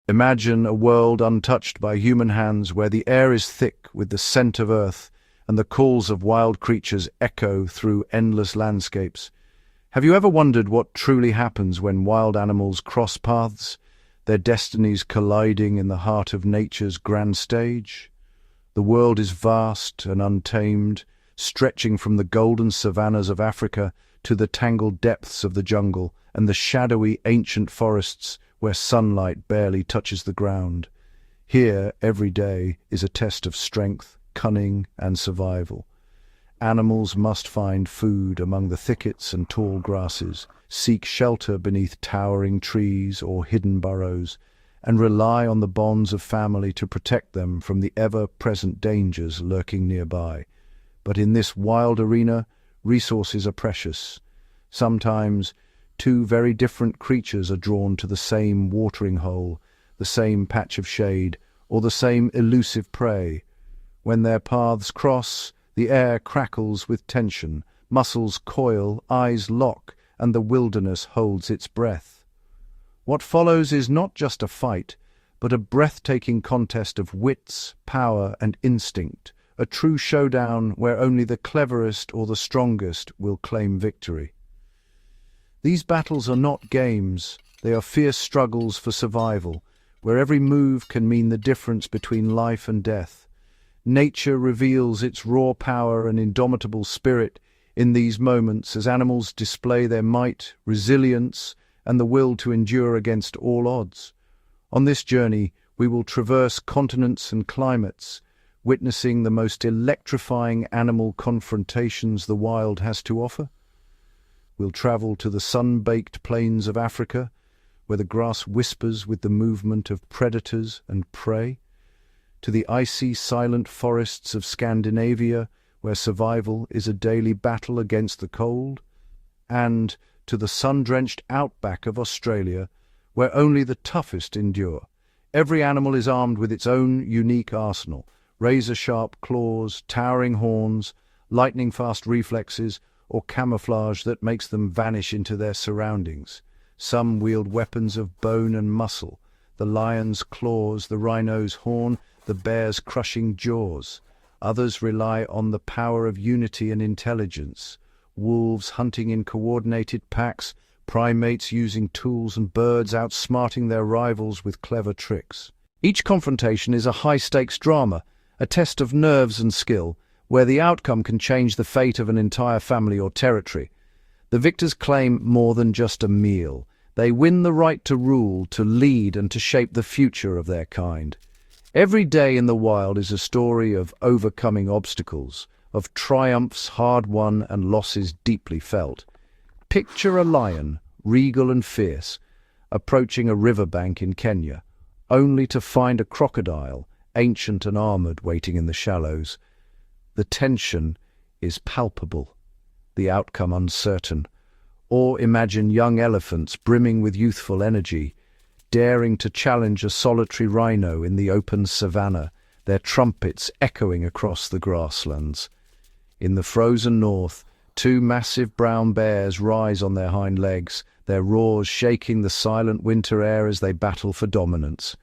Imagine a world untouched by human hands where the air is thick with the scent of earth and the calls of wild creatures echo through endless landscapes. Have you ever wondered what truly happens when wild animals cross paths, their destinies colliding in the heart of nature's grand stage? The world is vast and untamed, stretching from the golden savannas of Africa to the tangled depths of the jungle and the shadowy ancient forests where sunlight barely touches the ground. Here, every day is a test of strength, cunning, and survival. Animals must find food among the thickets and tall grasses, seek shelter beneath towering trees or hidden burrows, and rely on the bonds of family to protect them from the ever-present dangers lurking nearby. But in this wild arena, resources are precious. Sometimes two very different creatures are drawn to the same watering hole, the same patch of shade, or the same elusive prey. When their paths cross, the air crackles with tension, muscles coil, eyes lock, and the wilderness holds its breath. What follows is not just a fight, but a breathtaking contest of wits, power, and instinct, a true showdown where only the cleverest or the strongest will claim victory. These battles are not games, they are fierce struggles for survival, where every move can mean the difference between life and death. Nature reveals its raw power and indomitable spirit in these moments as animals display their might, resilience, and the will to endure against all odds. On this journey, we will traverse continents and climates, witnessing the most electrifying animal confrontations the wild has to offer. We'll travel to the sun-baked plains of Africa, where the grass whispers with the movement of predators and prey, to the icy, silent forests of Scandinavia, where survival is a daily battle against the cold, and to the sun-drenched outback of Australia, where only the toughest endure. Every animal is armed with its own unique arsenal, razor-sharp claws, towering horns, lightning-fast reflexes, or camouflage that makes them vanish into their surroundings. Some wield weapons of bone and muscle, the lion's claws, the rhino's horn, the bear's crushing jaws. Others rely on the power of unity and intelligence, wolves hunting in coordinated packs, primates using tools, and birds outsmarting their rivals with clever tricks. Each confrontation is a high-stakes drama, a test of nerves and skill, where the outcome can change the fate of an entire family or territory. The victors claim more than just a meal. They win the right to rule, to lead, and to shape the future of their kind. Every day in the wild is a story of overcoming obstacles, of triumphs hard-won and losses deeply felt. Picture a lion, regal and fierce, approaching a riverbank in Kenya, only to find a crocodile, ancient and armored, waiting in the shallows. The tension is palpable, the outcome uncertain. Or imagine young elephants brimming with youthful energy, daring to challenge a solitary rhino in the open savanna, their trumpets echoing across the grasslands. In the frozen north, two massive brown bears rise on their hind legs, their roars shaking the silent winter air as they battle for dominance.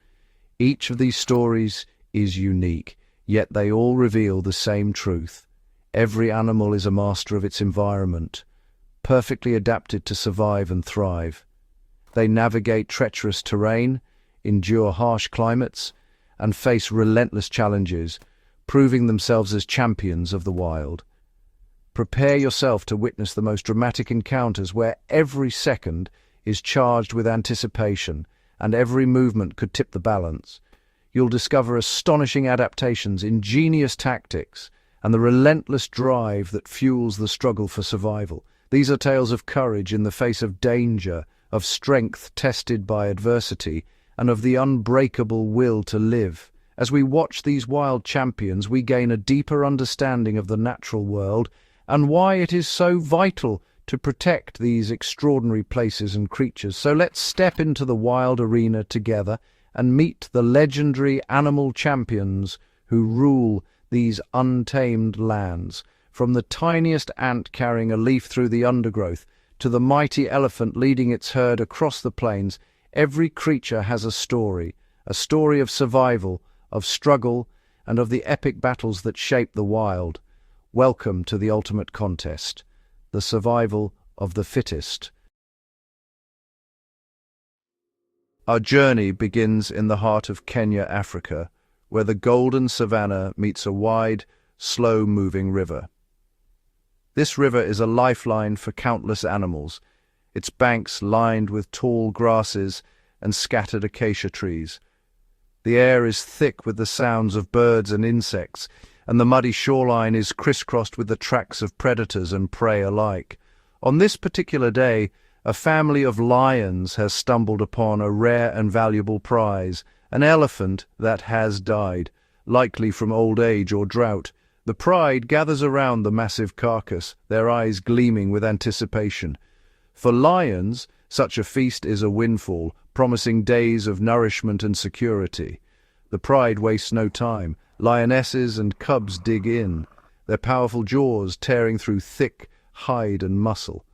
Each of these stories is unique, yet they all reveal the same truth. Every animal is a master of its environment, perfectly adapted to survive and thrive. They navigate treacherous terrain, endure harsh climates, and face relentless challenges, proving themselves as champions of the wild. Prepare yourself to witness the most dramatic encounters where every second is charged with anticipation and every movement could tip the balance. You'll discover astonishing adaptations, ingenious tactics, and the relentless drive that fuels the struggle for survival. These are tales of courage in the face of danger, of strength tested by adversity, and of the unbreakable will to live. As we watch these wild champions, we gain a deeper understanding of the natural world and why it is so vital to protect these extraordinary places and creatures. So let's step into the wild arena together and meet the legendary animal champions who rule these untamed lands. From the tiniest ant carrying a leaf through the undergrowth to the mighty elephant leading its herd across the plains, every creature has a story, a story of survival, of struggle, and of the epic battles that shape the wild. Welcome to the ultimate contest, the survival of the fittest. Our journey begins in the heart of Kenya, Africa, where the golden savanna meets a wide, slow-moving river. This river is a lifeline for countless animals, its banks lined with tall grasses and scattered acacia trees. The air is thick with the sounds of birds and insects, and the muddy shoreline is crisscrossed with the tracks of predators and prey alike. On this particular day, a family of lions has stumbled upon a rare and valuable prize, an elephant that has died, likely from old age or drought. The pride gathers around the massive carcass, their eyes gleaming with anticipation. For lions, such a feast is a windfall, promising days of nourishment and security. The pride wastes no time. Lionesses and cubs dig in, their powerful jaws tearing through thick hide and muscle.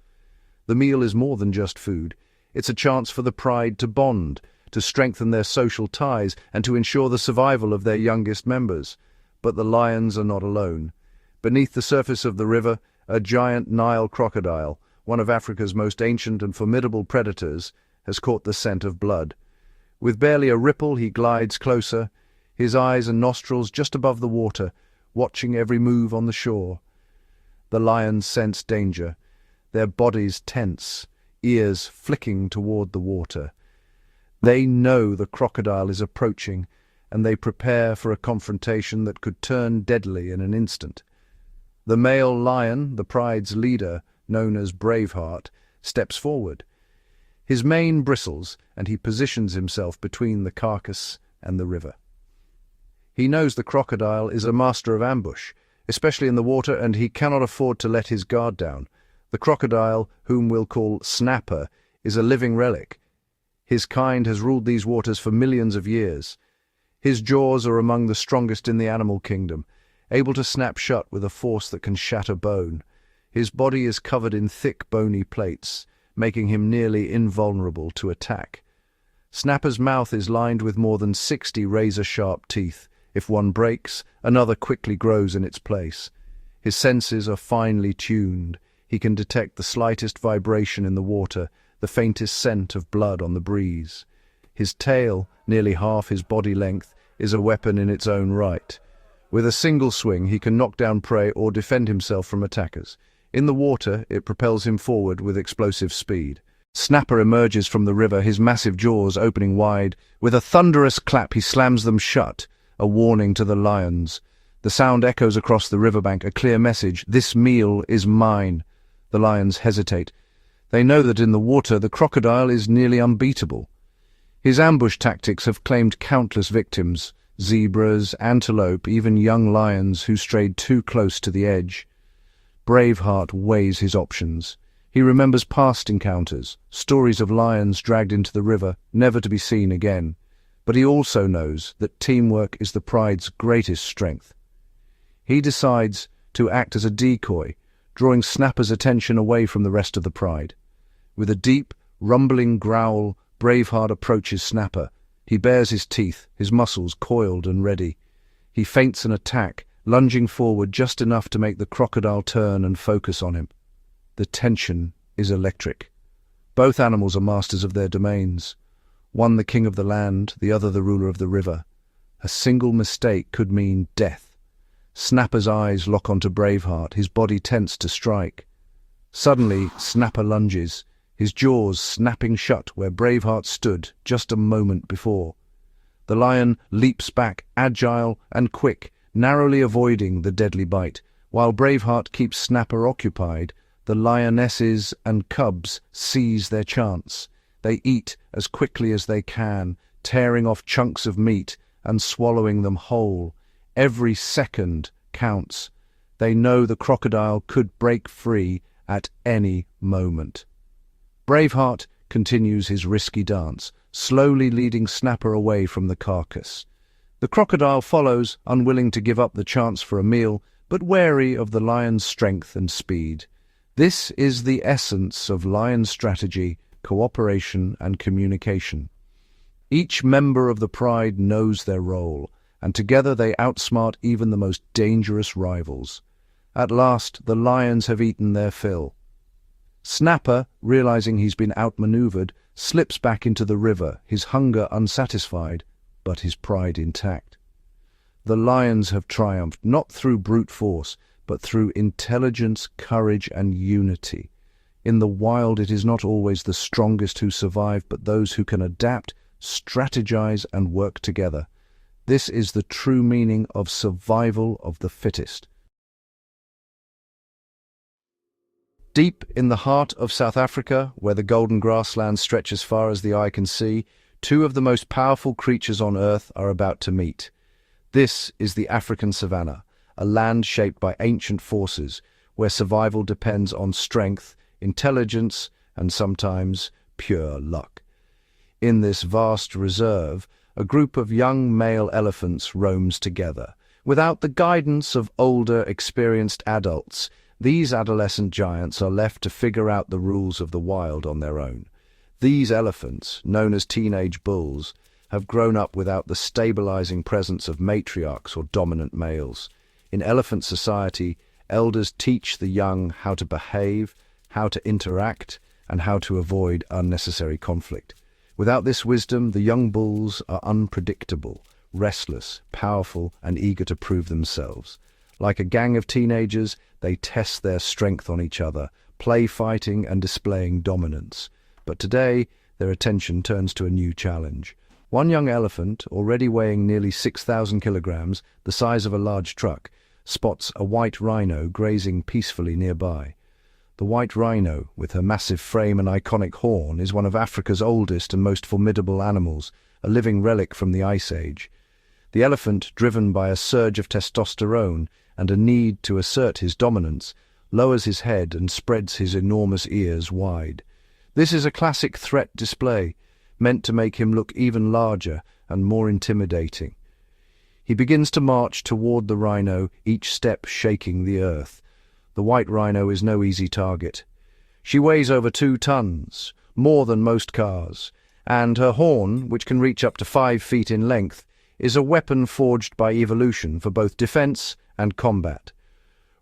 The meal is more than just food. It's a chance for the pride to bond, to strengthen their social ties, and to ensure the survival of their youngest members. But the lions are not alone. Beneath the surface of the river, a giant Nile crocodile, one of Africa's most ancient and formidable predators, has caught the scent of blood. With barely a ripple, he glides closer, his eyes and nostrils just above the water, watching every move on the shore. The lions sense danger, their bodies tense, ears flicking toward the water. They know the crocodile is approaching, and they prepare for a confrontation that could turn deadly in an instant. The male lion, the pride's leader, known as Braveheart, steps forward. His mane bristles, and he positions himself between the carcass and the river. He knows the crocodile is a master of ambush, especially in the water, and he cannot afford to let his guard down. The crocodile, whom we'll call Snapper, is a living relic. His kind has ruled these waters for millions of years. His jaws are among the strongest in the animal kingdom, able to snap shut with a force that can shatter bone. His body is covered in thick bony plates, making him nearly invulnerable to attack. Snapper's mouth is lined with more than 60 razor-sharp teeth. If one breaks, another quickly grows in its place. His senses are finely tuned. He can detect the slightest vibration in the water, the faintest scent of blood on the breeze. His tail, nearly half his body length, is a weapon in its own right. With a single swing, he can knock down prey or defend himself from attackers. In the water, it propels him forward with explosive speed. Snapper emerges from the river, his massive jaws opening wide. With a thunderous clap, he slams them shut, a warning to the lions. The sound echoes across the riverbank, a clear message: "This meal is mine." The lions hesitate. They know that in the water the crocodile is nearly unbeatable. His ambush tactics have claimed countless victims: zebras, antelope, even young lions who strayed too close to the edge. Braveheart weighs his options. He remembers past encounters, stories of lions dragged into the river, never to be seen again. But he also knows that teamwork is the pride's greatest strength. He decides to act as a decoy, drawing Snapper's attention away from the rest of the pride. With a deep, rumbling growl, Braveheart approaches Snapper. He bares his teeth, his muscles coiled and ready. He feints an attack, lunging forward just enough to make the crocodile turn and focus on him. The tension is electric. Both animals are masters of their domains. One the king of the land, the other the ruler of the river. A single mistake could mean death. Snapper's eyes lock onto Braveheart, his body tense to strike. Suddenly, Snapper lunges, his jaws snapping shut where Braveheart stood just a moment before. The lion leaps back, agile and quick, narrowly avoiding the deadly bite. While Braveheart keeps Snapper occupied, the lionesses and cubs seize their chance. They eat as quickly as they can, tearing off chunks of meat and swallowing them whole. Every second counts. They know the crocodile could break free at any moment. Braveheart continues his risky dance, slowly leading Snapper away from the carcass. The crocodile follows, unwilling to give up the chance for a meal, but wary of the lion's strength and speed. This is the essence of lion strategy, cooperation and communication. Each member of the pride knows their role, and together they outsmart even the most dangerous rivals. At last, the lions have eaten their fill. Snapper, realizing he's been outmaneuvered, slips back into the river, his hunger unsatisfied, but his pride intact. The lions have triumphed, not through brute force, but through intelligence, courage, and unity. In the wild, it is not always the strongest who survive, but those who can adapt, strategize, and work together. This is the true meaning of survival of the fittest. Deep in the heart of South Africa, where the golden grassland stretches far as the eye can see, two of the most powerful creatures on Earth are about to meet. This is the African savanna, a land shaped by ancient forces, where survival depends on strength, intelligence, and sometimes pure luck. In this vast reserve, a group of young male elephants roams together. Without the guidance of older, experienced adults, these adolescent giants are left to figure out the rules of the wild on their own. These elephants, known as teenage bulls, have grown up without the stabilizing presence of matriarchs or dominant males. In elephant society, elders teach the young how to behave, how to interact, and how to avoid unnecessary conflict. Without this wisdom, the young bulls are unpredictable, restless, powerful, and eager to prove themselves. Like a gang of teenagers, they test their strength on each other, play fighting and displaying dominance. But today, their attention turns to a new challenge. One young elephant, already weighing nearly 6,000 kilograms, the size of a large truck, spots a white rhino grazing peacefully nearby. The white rhino, with her massive frame and iconic horn, is one of Africa's oldest and most formidable animals, a living relic from the Ice Age. The elephant, driven by a surge of testosterone and a need to assert his dominance, lowers his head and spreads his enormous ears wide. This is a classic threat display, meant to make him look even larger and more intimidating. He begins to march toward the rhino, each step shaking the earth. The white rhino is no easy target. She weighs over 2 tons, more than most cars, and her horn, which can reach up to 5 feet in length, is a weapon forged by evolution for both defense and combat.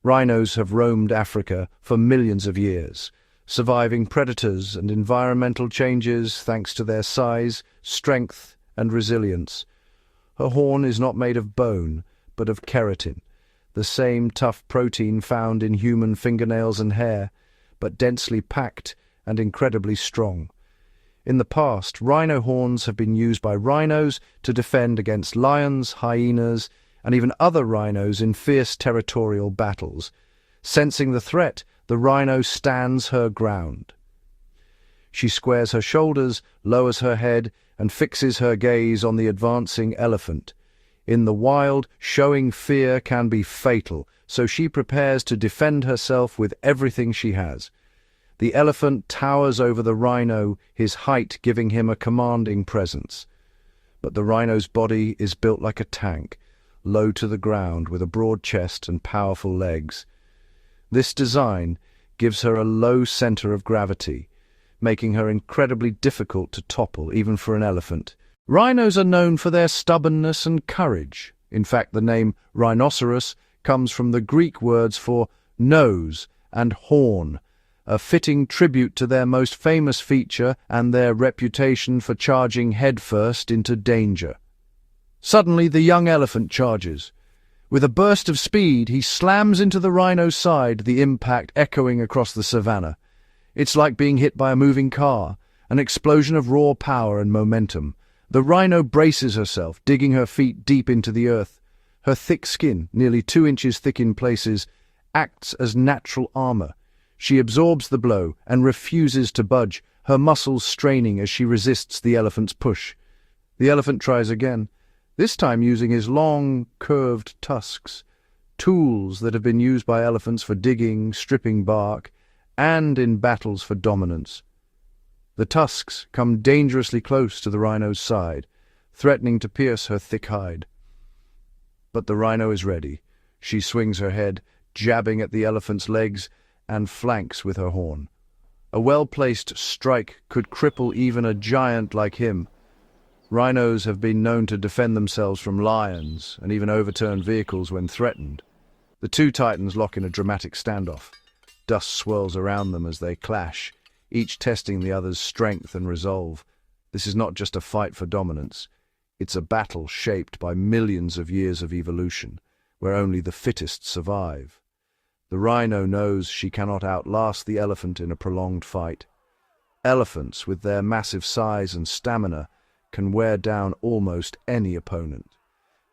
Rhinos have roamed Africa for millions of years, surviving predators and environmental changes thanks to their size, strength, and resilience. Her horn is not made of bone, but of keratin, the same tough protein found in human fingernails and hair, but densely packed and incredibly strong. In the past, rhino horns have been used by rhinos to defend against lions, hyenas, and even other rhinos in fierce territorial battles. Sensing the threat, the rhino stands her ground. She squares her shoulders, lowers her head, and fixes her gaze on the advancing elephant. In the wild, showing fear can be fatal, so she prepares to defend herself with everything she has. The elephant towers over the rhino, his height giving him a commanding presence. But the rhino's body is built like a tank, low to the ground with a broad chest and powerful legs. This design gives her a low center of gravity, making her incredibly difficult to topple even for an elephant. Rhinos are known for their stubbornness and courage. In fact, the name rhinoceros comes from the Greek words for nose and horn, a fitting tribute to their most famous feature and their reputation for charging headfirst into danger. Suddenly, the young elephant charges. With a burst of speed, he slams into the rhino's side, the impact echoing across the savanna. It's like being hit by a moving car, an explosion of raw power and momentum. The rhino braces herself, digging her feet deep into the earth. Her thick skin, nearly 2 inches thick in places, acts as natural armor. She absorbs the blow and refuses to budge, her muscles straining as she resists the elephant's push. The elephant tries again, this time using his long, curved tusks, tools that have been used by elephants for digging, stripping bark, and in battles for dominance. The tusks come dangerously close to the rhino's side, threatening to pierce her thick hide. But the rhino is ready. She swings her head, jabbing at the elephant's legs, and flanks with her horn. A well-placed strike could cripple even a giant like him. Rhinos have been known to defend themselves from lions and even overturn vehicles when threatened. The two titans lock in a dramatic standoff. Dust swirls around them as they clash, each testing the other's strength and resolve. This is not just a fight for dominance. It's a battle shaped by millions of years of evolution, where only the fittest survive. The rhino knows she cannot outlast the elephant in a prolonged fight. Elephants, with their massive size and stamina, can wear down almost any opponent.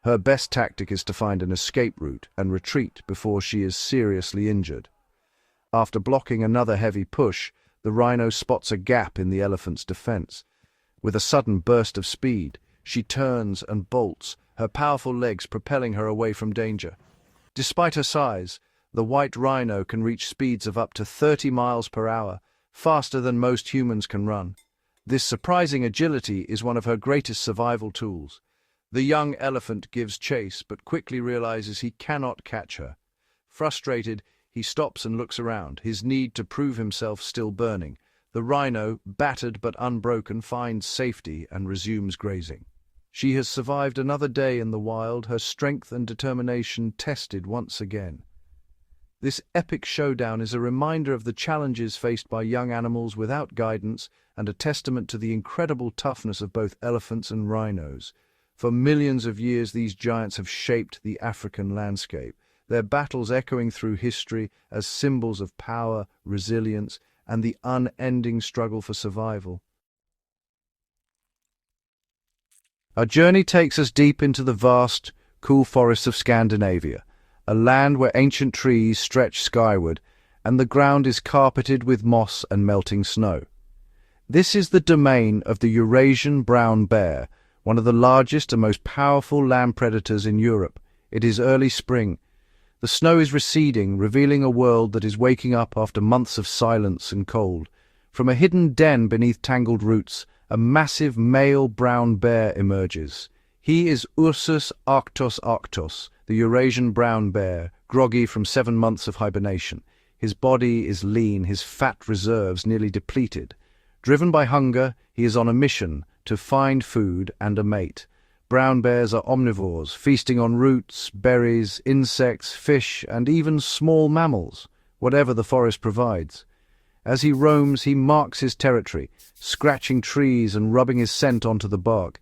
Her best tactic is to find an escape route and retreat before she is seriously injured. After blocking another heavy push, the rhino spots a gap in the elephant's defense. With a sudden burst of speed, she turns and bolts, her powerful legs propelling her away from danger. Despite her size, the white rhino can reach speeds of up to 30 miles per hour, faster than most humans can run. This surprising agility is one of her greatest survival tools. The young elephant gives chase, but quickly realizes he cannot catch her. Frustrated, he stops and looks around, his need to prove himself still burning. The rhino, battered but unbroken, finds safety and resumes grazing. She has survived another day in the wild, her strength and determination tested once again. This epic showdown is a reminder of the challenges faced by young animals without guidance and a testament to the incredible toughness of both elephants and rhinos. For millions of years, these giants have shaped the African landscape, their battles echoing through history as symbols of power, resilience, and the unending struggle for survival. Our journey takes us deep into the vast, cool forests of Scandinavia, a land where ancient trees stretch skyward and the ground is carpeted with moss and melting snow. This is the domain of the Eurasian brown bear, one of the largest and most powerful land predators in Europe. It is early spring. The snow is receding, revealing a world that is waking up after months of silence and cold. From a hidden den beneath tangled roots, a massive male brown bear emerges. He is Ursus arctos arctos, the Eurasian brown bear, groggy from 7 months of hibernation. His body is lean, his fat reserves nearly depleted. Driven by hunger, he is on a mission to find food and a mate. Brown bears are omnivores, feasting on roots, berries, insects, fish, and even small mammals, whatever the forest provides. As he roams, he marks his territory, scratching trees and rubbing his scent onto the bark.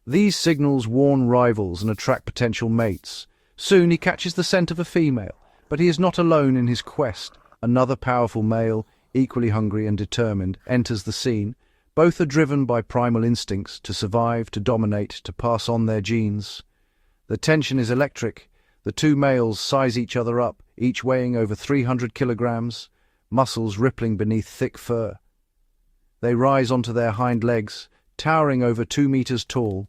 These signals warn rivals and attract potential mates. Soon he catches the scent of a female, but he is not alone in his quest. Another powerful male, equally hungry and determined, enters the scene. Both are driven by primal instincts to survive, to dominate, to pass on their genes. The tension is electric. The two males size each other up, each weighing over 300 kilograms, muscles rippling beneath thick fur. They rise onto their hind legs, towering over 2 meters tall,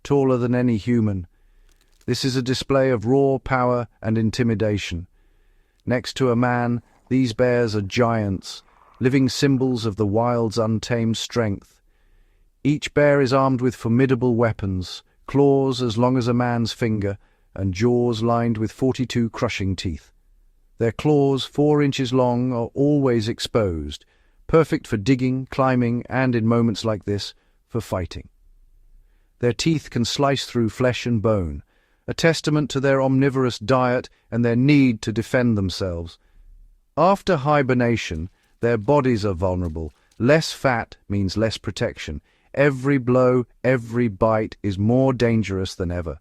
taller than any human. This is a display of raw power and intimidation. Next to a man, these bears are giants, living symbols of the wild's untamed strength. Each bear is armed with formidable weapons, claws as long as a man's finger, and jaws lined with 42 crushing teeth. Their claws, 4 inches long, are always exposed, perfect for digging, climbing, and, in moments like this, for fighting. Their teeth can slice through flesh and bone, a testament to their omnivorous diet and their need to defend themselves. After hibernation, their bodies are vulnerable. Less fat means less protection. Every blow, every bite is more dangerous than ever.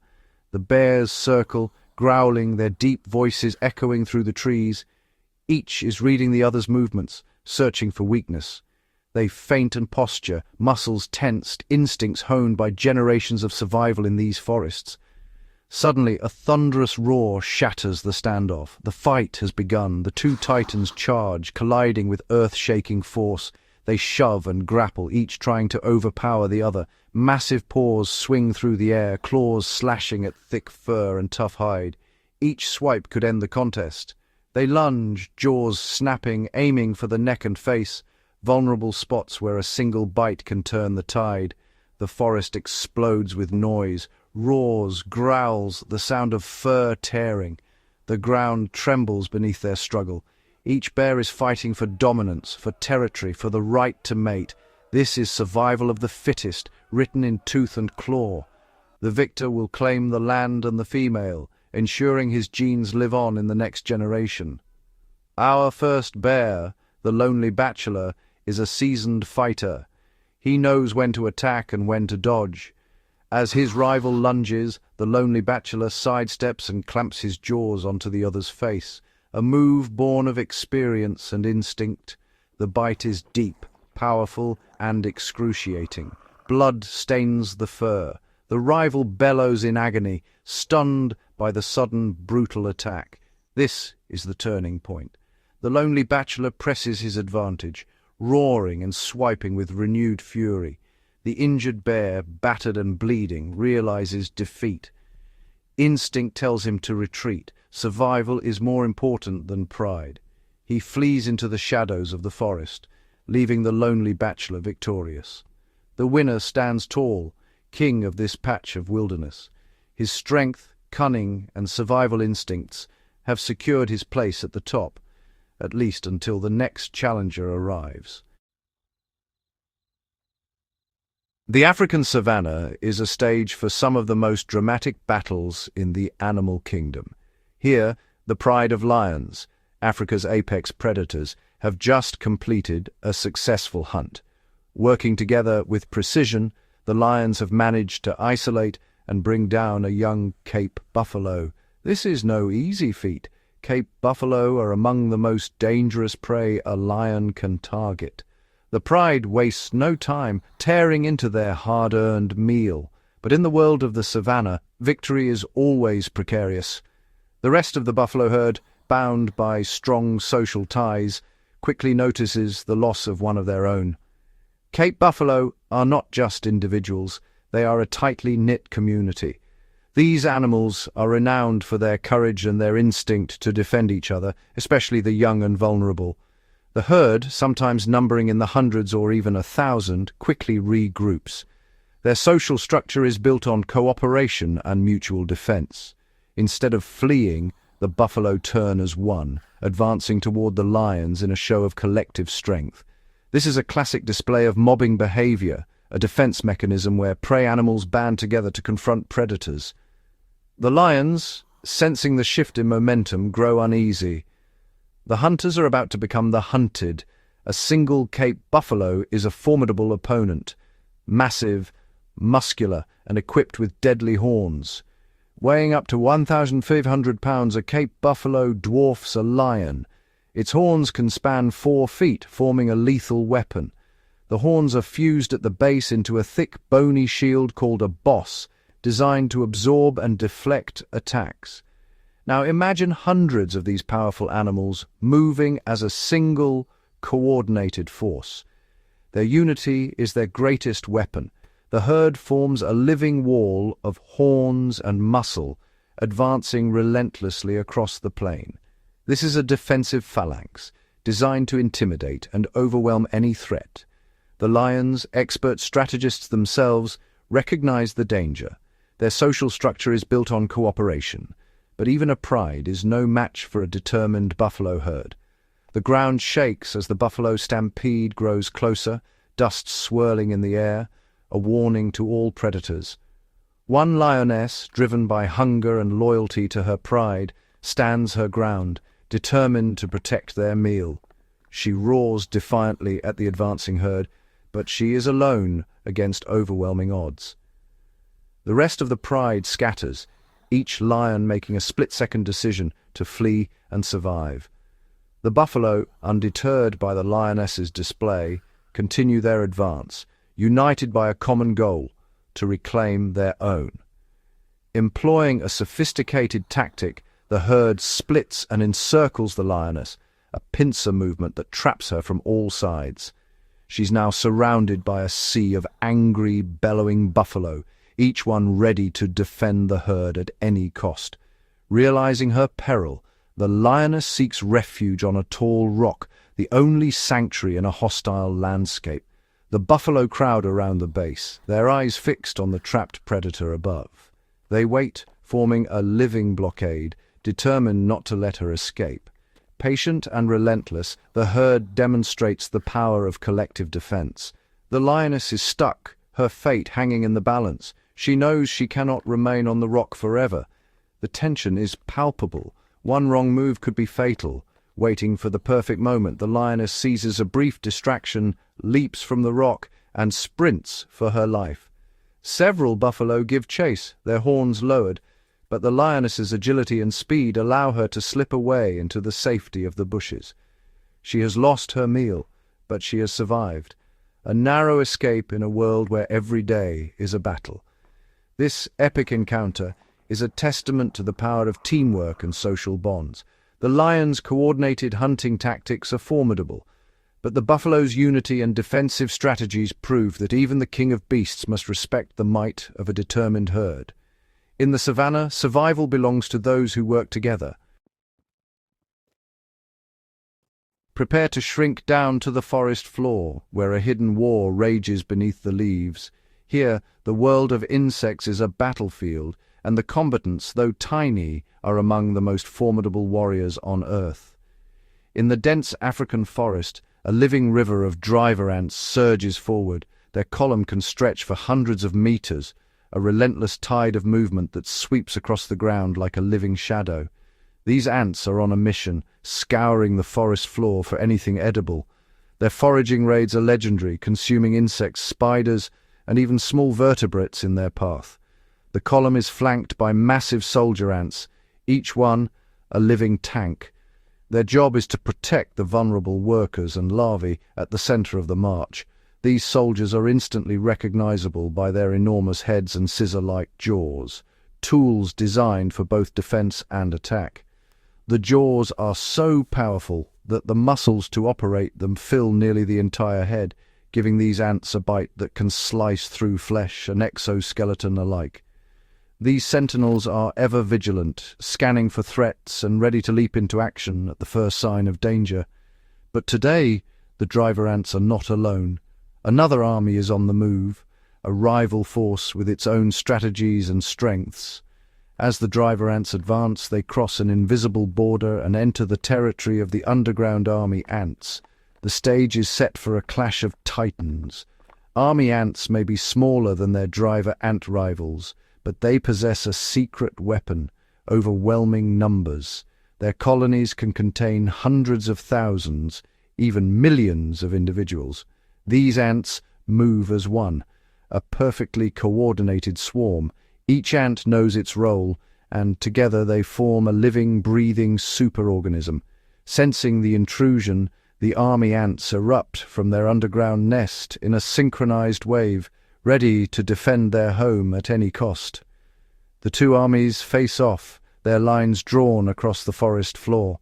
The bears circle, growling, their deep voices echoing through the trees. Each is reading the other's movements, searching for weakness. They feint and posture, muscles tensed, instincts honed by generations of survival in these forests. Suddenly, a thunderous roar shatters the standoff. The fight has begun. The two titans charge, colliding with earth-shaking force. They shove and grapple, each trying to overpower the other. Massive paws swing through the air, claws slashing at thick fur and tough hide. Each swipe could end the contest. They lunge, jaws snapping, aiming for the neck and face, vulnerable spots where a single bite can turn the tide. The forest explodes with noise, roars, growls, the sound of fur tearing. The ground trembles beneath their struggle. Each bear is fighting for dominance, for territory, for the right to mate. This is survival of the fittest, written in tooth and claw. The victor will claim the land and the female, ensuring his genes live on in the next generation. Our first bear, the lonely bachelor, is a seasoned fighter. He knows when to attack and when to dodge. As his rival lunges, the lonely bachelor sidesteps and clamps his jaws onto the other's face, a move born of experience and instinct. The bite is deep, powerful, and excruciating. Blood stains the fur. The rival bellows in agony, stunned by the sudden, brutal attack. This is the turning point. The lonely bachelor presses his advantage, roaring and swiping with renewed fury. The injured bear, battered and bleeding, realizes defeat. Instinct tells him to retreat. Survival is more important than pride. He flees into the shadows of the forest, leaving the lonely bachelor victorious. The winner stands tall, king of this patch of wilderness. His strength, cunning, and survival instincts have secured his place at the top, at least until the next challenger arrives. The African savanna is a stage for some of the most dramatic battles in the animal kingdom. Here, the pride of lions, Africa's apex predators, have just completed a successful hunt. Working together with precision, the lions have managed to isolate and bring down a young Cape buffalo. This is no easy feat. Cape buffalo are among the most dangerous prey a lion can target. The pride wastes no time tearing into their hard-earned meal. But in the world of the savanna, victory is always precarious. The rest of the buffalo herd, bound by strong social ties, quickly notices the loss of one of their own. Cape buffalo are not just individuals, they are a tightly knit community. These animals are renowned for their courage and their instinct to defend each other, especially the young and vulnerable. The herd, sometimes numbering in the hundreds or even 1,000, quickly regroups. Their social structure is built on cooperation and mutual defense. Instead of fleeing, the buffalo turn as one, advancing toward the lions in a show of collective strength. This is a classic display of mobbing behavior, a defense mechanism where prey animals band together to confront predators. The lions, sensing the shift in momentum, grow uneasy. The hunters are about to become the hunted. A single Cape buffalo is a formidable opponent, massive, muscular, and equipped with deadly horns. Weighing up to 1,500 pounds, a Cape buffalo dwarfs a lion. Its horns can span 4 feet, forming a lethal weapon. The horns are fused at the base into a thick, bony shield called a boss, designed to absorb and deflect attacks. Now imagine hundreds of these powerful animals moving as a single, coordinated force. Their unity is their greatest weapon. The herd forms a living wall of horns and muscle, advancing relentlessly across the plain. This is a defensive phalanx, designed to intimidate and overwhelm any threat. The lions, expert strategists themselves, recognize the danger. Their social structure is built on cooperation. But even a pride is no match for a determined buffalo herd. The ground shakes as the buffalo stampede grows closer, dust swirling in the air, a warning to all predators. One lioness, driven by hunger and loyalty to her pride, stands her ground, determined to protect their meal. She roars defiantly at the advancing herd, but she is alone against overwhelming odds. The rest of the pride scatters, each lion making a split-second decision to flee and survive. The buffalo, undeterred by the lioness's display, continue their advance, united by a common goal, to reclaim their own. Employing a sophisticated tactic, the herd splits and encircles the lioness, a pincer movement that traps her from all sides. She's now surrounded by a sea of angry, bellowing buffalo, each one ready to defend the herd at any cost. Realizing her peril, the lioness seeks refuge on a tall rock, the only sanctuary in a hostile landscape. The buffalo crowd around the base, their eyes fixed on the trapped predator above. They wait, forming a living blockade, determined not to let her escape. Patient and relentless, the herd demonstrates the power of collective defense. The lioness is stuck, her fate hanging in the balance. She knows she cannot remain on the rock forever. The tension is palpable. One wrong move could be fatal. Waiting for the perfect moment, the lioness seizes a brief distraction, leaps from the rock, and sprints for her life. Several buffalo give chase, their horns lowered, but the lioness's agility and speed allow her to slip away into the safety of the bushes. She has lost her meal, but she has survived. A narrow escape in a world where every day is a battle. This epic encounter is a testament to the power of teamwork and social bonds. The lion's coordinated hunting tactics are formidable, but the buffalo's unity and defensive strategies prove that even the king of beasts must respect the might of a determined herd. In the savannah, survival belongs to those who work together. Prepare to shrink down to the forest floor, where a hidden war rages beneath the leaves. Here, the world of insects is a battlefield, and the combatants, though tiny, are among the most formidable warriors on Earth. In the dense African forest, a living river of driver ants surges forward. Their column can stretch for hundreds of meters, a relentless tide of movement that sweeps across the ground like a living shadow. These ants are on a mission, scouring the forest floor for anything edible. Their foraging raids are legendary, consuming insects, spiders, and even small vertebrates in their path. The column is flanked by massive soldier ants, each one a living tank. Their job is to protect the vulnerable workers and larvae at the center of the march. These soldiers are instantly recognizable by their enormous heads and scissor-like jaws, tools designed for both defense and attack. The jaws are so powerful that the muscles to operate them fill nearly the entire head, giving these ants a bite that can slice through flesh and exoskeleton alike. These sentinels are ever vigilant, scanning for threats and ready to leap into action at the first sign of danger. But today, the driver ants are not alone. Another army is on the move, a rival force with its own strategies and strengths. As the driver ants advance, they cross an invisible border and enter the territory of the underground army ants. The stage is set for a clash of titans. Army ants may be smaller than their driver ant rivals, but they possess a secret weapon: overwhelming numbers. Their colonies can contain hundreds of thousands, even millions of individuals. These ants move as one, a perfectly coordinated swarm. Each ant knows its role, and together they form a living, breathing superorganism. Sensing the intrusion, the army ants erupt from their underground nest in a synchronized wave, ready to defend their home at any cost. The two armies face off, their lines drawn across the forest floor.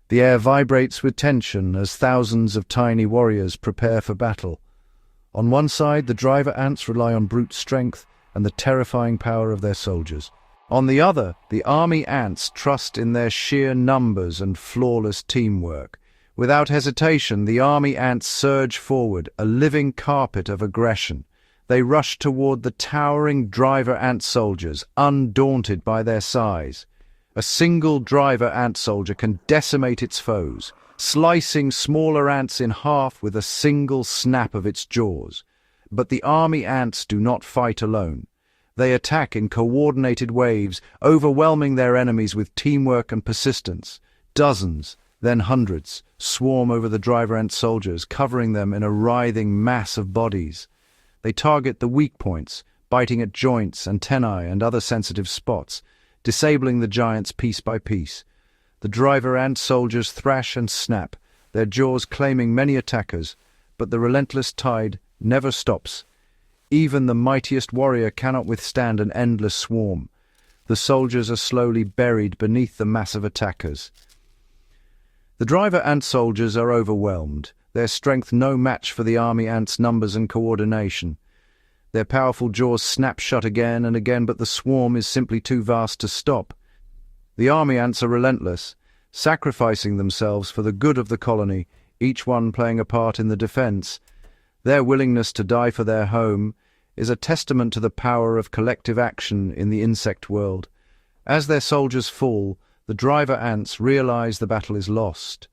The air vibrates with tension as thousands of tiny warriors prepare for battle. On one side, the driver ants rely on brute strength and the terrifying power of their soldiers. On the other, the army ants trust in their sheer numbers and flawless teamwork. Without hesitation, the army ants surge forward, a living carpet of aggression. They rush toward the towering driver ant soldiers, undaunted by their size. A single driver ant soldier can decimate its foes, slicing smaller ants in half with a single snap of its jaws. But the army ants do not fight alone. They attack in coordinated waves, overwhelming their enemies with teamwork and persistence. Dozens, then hundreds, swarm over the driver ant soldiers, covering them in a writhing mass of bodies. They target the weak points, biting at joints, antennae, and other sensitive spots, disabling the giants piece by piece. The driver ant soldiers thrash and snap, their jaws claiming many attackers, but the relentless tide never stops. Even the mightiest warrior cannot withstand an endless swarm. The soldiers are slowly buried beneath the mass of attackers. The driver ant soldiers are overwhelmed, their strength no match for the army ants' numbers and coordination. Their powerful jaws snap shut again and again, but the swarm is simply too vast to stop. The army ants are relentless, sacrificing themselves for the good of the colony, each one playing a part in the defense. Their willingness to die for their home is a testament to the power of collective action in the insect world. As their soldiers fall, the driver ants realize the battle is lost.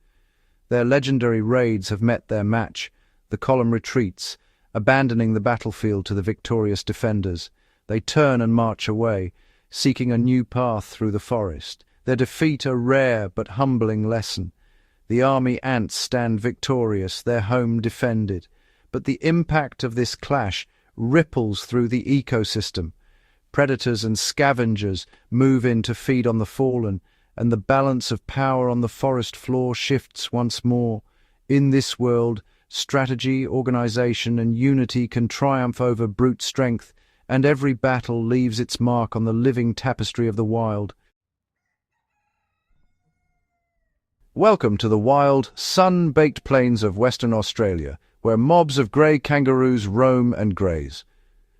Their legendary raids have met their match. The column retreats, Abandoning the battlefield to the victorious defenders, they turn and march away, seeking a new path through the forest. Their defeat a rare but humbling lesson. The army ants stand victorious, their home defended. But the impact of this clash ripples through the ecosystem. Predators and scavengers move in to feed on the fallen, and the balance of power on the forest floor shifts once more. In this world, strategy, organization, and unity can triumph over brute strength, and every battle leaves its mark on the living tapestry of the wild. Welcome to the wild, sun-baked plains of Western Australia, where mobs of grey kangaroos roam and graze.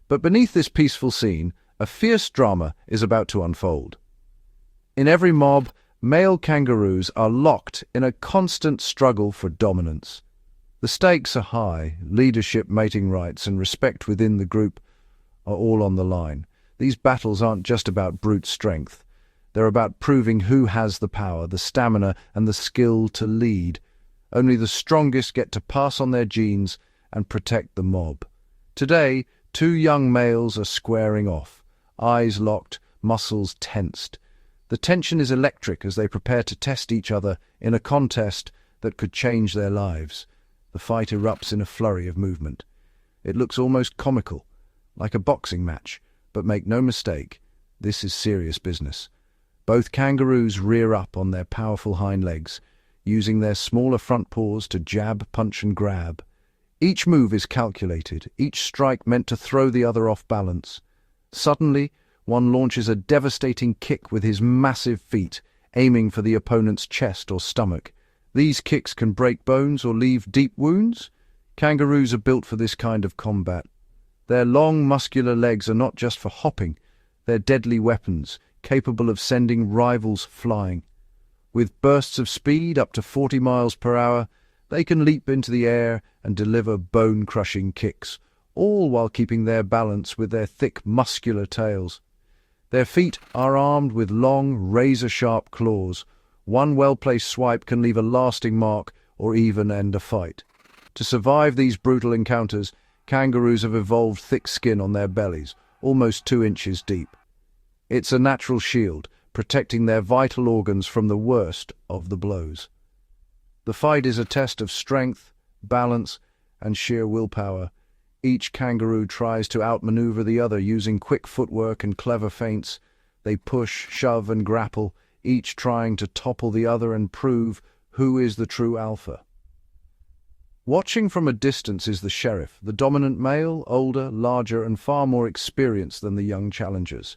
But beneath this peaceful scene, a fierce drama is about to unfold. In every mob, male kangaroos are locked in a constant struggle for dominance. The stakes are high. Leadership, mating rights, and respect within the group are all on the line. These battles aren't just about brute strength. They're about proving who has the power, the stamina, and the skill to lead. Only the strongest get to pass on their genes and protect the mob. Today, two young males are squaring off, eyes locked, muscles tensed. The tension is electric as they prepare to test each other in a contest that could change their lives. The fight erupts in a flurry of movement. It looks almost comical, like a boxing match, but make no mistake, this is serious business. Both kangaroos rear up on their powerful hind legs, using their smaller front paws to jab, punch, and grab. Each move is calculated, each strike meant to throw the other off balance. Suddenly, one launches a devastating kick with his massive feet, aiming for the opponent's chest or stomach. These kicks can break bones or leave deep wounds. Kangaroos are built for this kind of combat. Their long, muscular legs are not just for hopping, they're deadly weapons, capable of sending rivals flying. With bursts of speed up to 40 miles per hour, they can leap into the air and deliver bone-crushing kicks, all while keeping their balance with their thick, muscular tails. Their feet are armed with long, razor-sharp claws. One well-placed swipe can leave a lasting mark or even end a fight. To survive these brutal encounters, kangaroos have evolved thick skin on their bellies, almost 2 inches deep. It's a natural shield, protecting their vital organs from the worst of the blows. The fight is a test of strength, balance, and sheer willpower. Each kangaroo tries to outmaneuver the other using quick footwork and clever feints. They push, shove, and grapple, each trying to topple the other and prove who is the true alpha. Watching from a distance is the sheriff, the dominant male, older, larger, and far more experienced than the young challengers.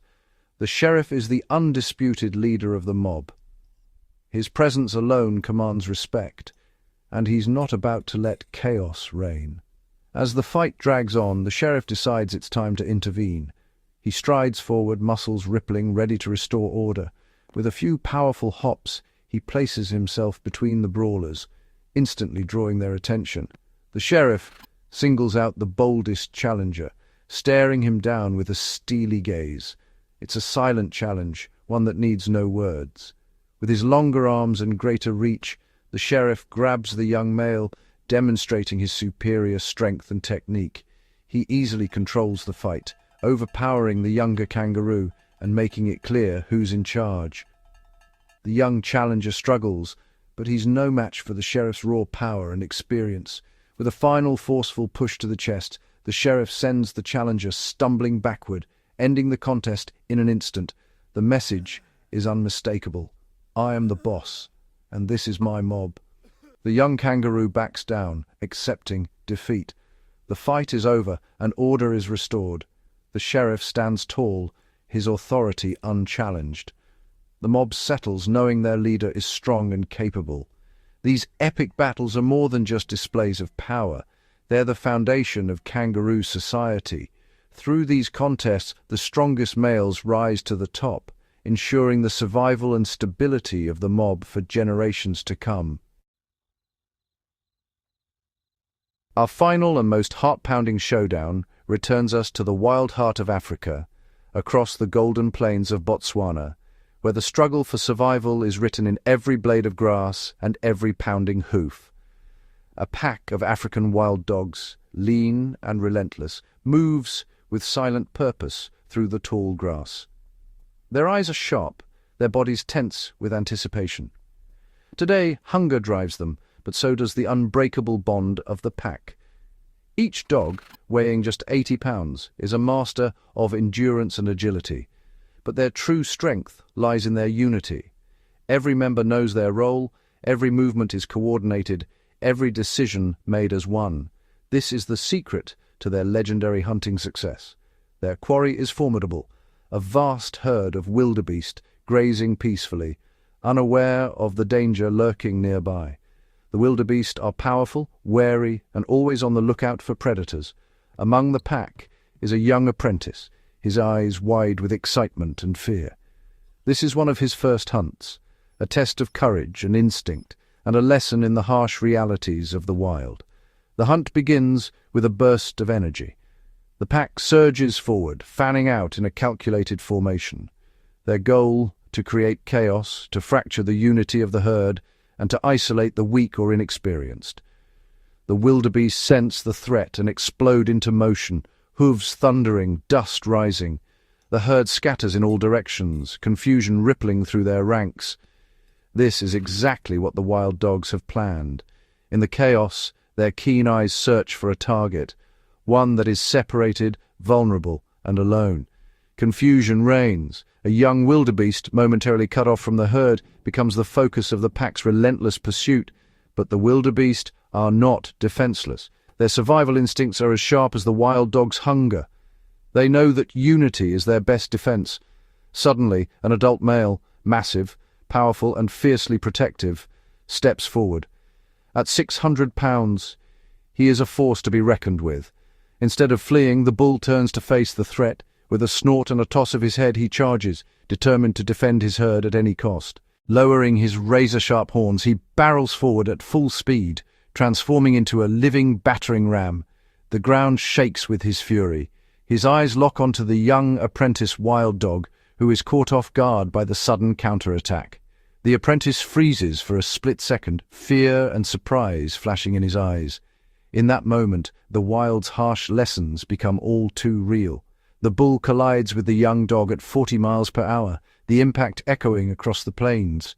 The sheriff is the undisputed leader of the mob. His presence alone commands respect, and he's not about to let chaos reign. As the fight drags on, the sheriff decides it's time to intervene. He strides forward, muscles rippling, ready to restore order. With a few powerful hops, he places himself between the brawlers, instantly drawing their attention. The sheriff singles out the boldest challenger, staring him down with a steely gaze. It's a silent challenge, one that needs no words. With his longer arms and greater reach, the sheriff grabs the young male, demonstrating his superior strength and technique. He easily controls the fight, overpowering the younger kangaroo and making it clear who's in charge. The young challenger struggles, but he's no match for the sheriff's raw power and experience. With a final forceful push to the chest, the sheriff sends the challenger stumbling backward, ending the contest in an instant. The message is unmistakable. I am the boss, and this is my mob. The young kangaroo backs down, accepting defeat. The fight is over, and order is restored. The sheriff stands tall, his authority unchallenged. The mob settles, knowing their leader is strong and capable. These epic battles are more than just displays of power. They're the foundation of kangaroo society. Through these contests, the strongest males rise to the top, ensuring the survival and stability of the mob for generations to come. Our final and most heart-pounding showdown returns us to the wild heart of Africa, across the golden plains of Botswana, where the struggle for survival is written in every blade of grass and every pounding hoof. A pack of African wild dogs, lean and relentless, moves with silent purpose through the tall grass. Their eyes are sharp, their bodies tense with anticipation. Today, hunger drives them, but so does the unbreakable bond of the pack. Each dog, weighing just 80 pounds, is a master of endurance and agility, but their true strength lies in their unity. Every member knows their role, every movement is coordinated, every decision made as one. This is the secret to their legendary hunting success. Their quarry is formidable, a vast herd of wildebeest grazing peacefully, unaware of the danger lurking nearby. The wildebeest are powerful, wary, and always on the lookout for predators. Among the pack is a young apprentice, his eyes wide with excitement and fear. This is one of his first hunts, a test of courage and instinct, and a lesson in the harsh realities of the wild. The hunt begins with a burst of energy. The pack surges forward, fanning out in a calculated formation. Their goal, to create chaos, to fracture the unity of the herd, and to isolate the weak or inexperienced. The wildebeest sense the threat and explode into motion, hooves thundering, dust rising. The herd scatters in all directions, confusion rippling through their ranks. This is exactly what the wild dogs have planned. In the chaos, their keen eyes search for a target, one that is separated, vulnerable, and alone. Confusion reigns. A young wildebeest, momentarily cut off from the herd, becomes the focus of the pack's relentless pursuit. But the wildebeest are not defenseless. Their survival instincts are as sharp as the wild dog's hunger. They know that unity is their best defense. Suddenly, an adult male, massive, powerful, and fiercely protective, steps forward. At 600 pounds, he is a force to be reckoned with. Instead of fleeing, the bull turns to face the threat. With a snort and a toss of his head, he charges, determined to defend his herd at any cost. Lowering his razor-sharp horns, he barrels forward at full speed, transforming into a living battering ram. The ground shakes with his fury. His eyes lock onto the young apprentice wild dog, who is caught off guard by the sudden counterattack. The apprentice freezes for a split second, fear and surprise flashing in his eyes. In that moment, the wild's harsh lessons become all too real. The bull collides with the young dog at 40 miles per hour, the impact echoing across the plains.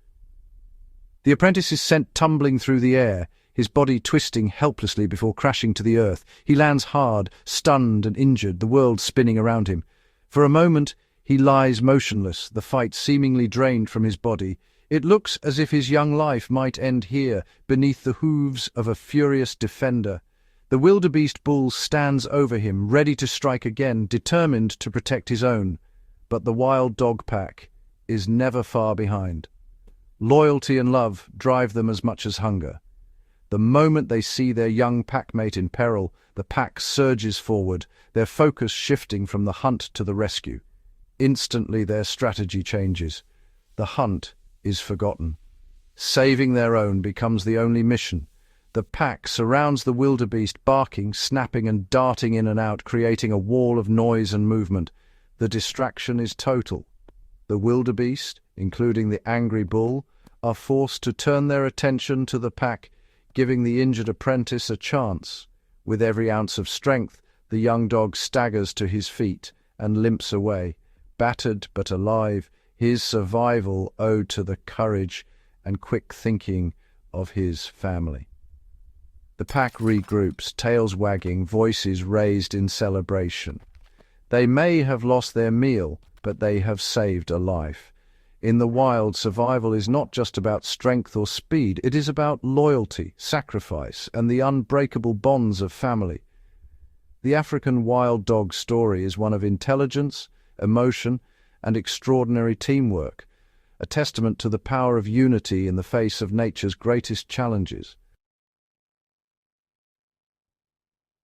The apprentice is sent tumbling through the air, his body twisting helplessly before crashing to the earth. He lands hard, stunned and injured, the world spinning around him. For a moment, he lies motionless, the fight seemingly drained from his body. It looks as if his young life might end here, beneath the hooves of a furious defender. The wildebeest bull stands over him, ready to strike again, determined to protect his own. But the wild dog pack is never far behind. Loyalty and love drive them as much as hunger. The moment they see their young packmate in peril, the pack surges forward, their focus shifting from the hunt to the rescue. Instantly their strategy changes. The hunt is forgotten. Saving their own becomes the only mission. The pack surrounds the wildebeest, barking, snapping and darting in and out, creating a wall of noise and movement. The distraction is total. The wildebeest, including the angry bull, are forced to turn their attention to the pack, giving the injured apprentice a chance. With every ounce of strength, the young dog staggers to his feet and limps away, battered but alive, his survival owed to the courage and quick thinking of his family. The pack regroups, tails wagging, voices raised in celebration. They may have lost their meal, but they have saved a life. In the wild, survival is not just about strength or speed, it is about loyalty, sacrifice, and the unbreakable bonds of family. The African wild dog story is one of intelligence, emotion, and extraordinary teamwork, a testament to the power of unity in the face of nature's greatest challenges.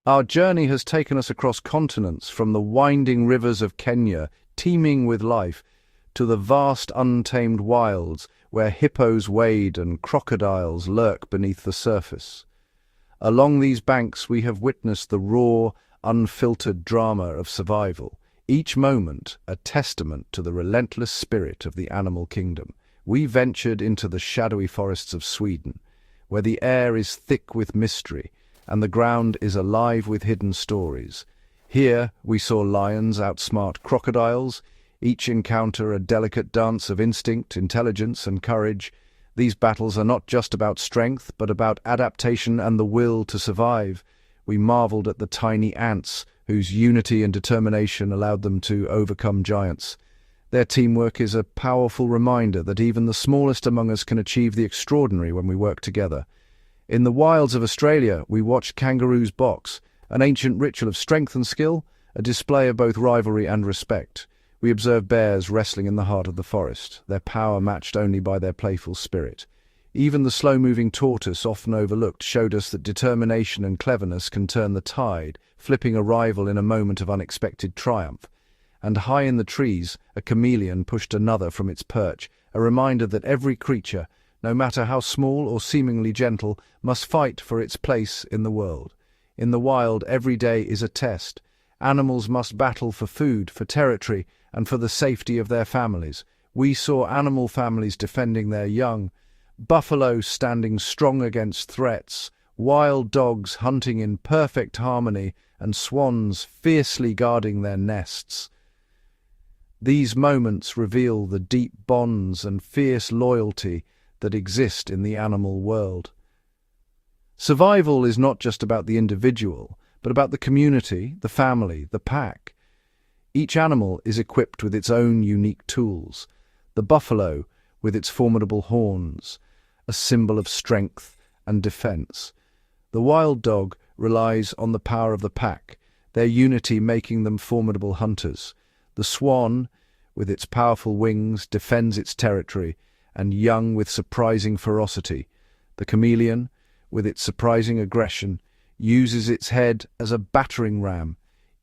Our journey has taken us across continents, from the winding rivers of Kenya, teeming with life, to the vast untamed wilds where hippos wade and crocodiles lurk beneath the surface. Along these banks we have witnessed the raw, unfiltered drama of survival, each moment a testament to the relentless spirit of the animal kingdom. We ventured into the shadowy forests of Sweden, where the air is thick with mystery, and the ground is alive with hidden stories. Here we saw lions outsmart crocodiles, each encounter a delicate dance of instinct, intelligence, and courage. These battles are not just about strength, but about adaptation and the will to survive. We marveled at the tiny ants, whose unity and determination allowed them to overcome giants. Their teamwork is a powerful reminder that even the smallest among us can achieve the extraordinary when we work together. In the wilds of Australia, we watched kangaroos box, an ancient ritual of strength and skill, a display of both rivalry and respect. We observed bears wrestling in the heart of the forest, their power matched only by their playful spirit. Even the slow-moving tortoise, often overlooked, showed us that determination and cleverness can turn the tide, flipping a rival in a moment of unexpected triumph. And high in the trees, a chameleon pushed another from its perch, a reminder that every creature, no matter how small or seemingly gentle, must fight for its place in the world. In the wild, every day is a test. Animals must battle for food, for territory, and for the safety of their families. We saw animal families defending their young, buffalo standing strong against threats, wild dogs hunting in perfect harmony, and swans fiercely guarding their nests. These moments reveal the deep bonds and fierce loyalty that exist in the animal world. Survival is not just about the individual, but about the community, the family, the pack. Each animal is equipped with its own unique tools. The buffalo, with its formidable horns, a symbol of strength and defense. The wild dog relies on the power of the pack, their unity making them formidable hunters. The swan, with its powerful wings, defends its territory, and young with surprising ferocity. The chameleon, with its surprising aggression, uses its head as a battering ram.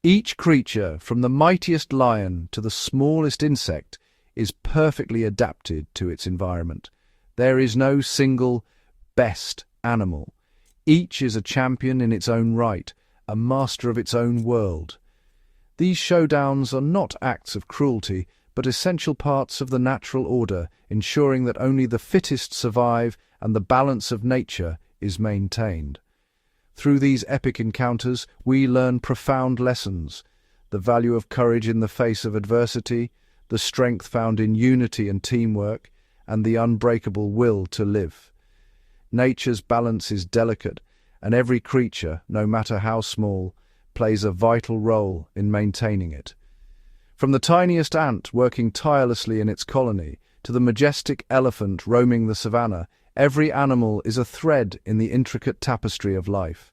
Each creature, from the mightiest lion to the smallest insect, is perfectly adapted to its environment. There is no single best animal. Each is a champion in its own right, a master of its own world. These showdowns are not acts of cruelty, but essential parts of the natural order, ensuring that only the fittest survive and the balance of nature is maintained. Through these epic encounters, we learn profound lessons: the value of courage in the face of adversity, the strength found in unity and teamwork, and the unbreakable will to live. Nature's balance is delicate, and every creature, no matter how small, plays a vital role in maintaining it. From the tiniest ant working tirelessly in its colony to the majestic elephant roaming the savannah, every animal is a thread in the intricate tapestry of life.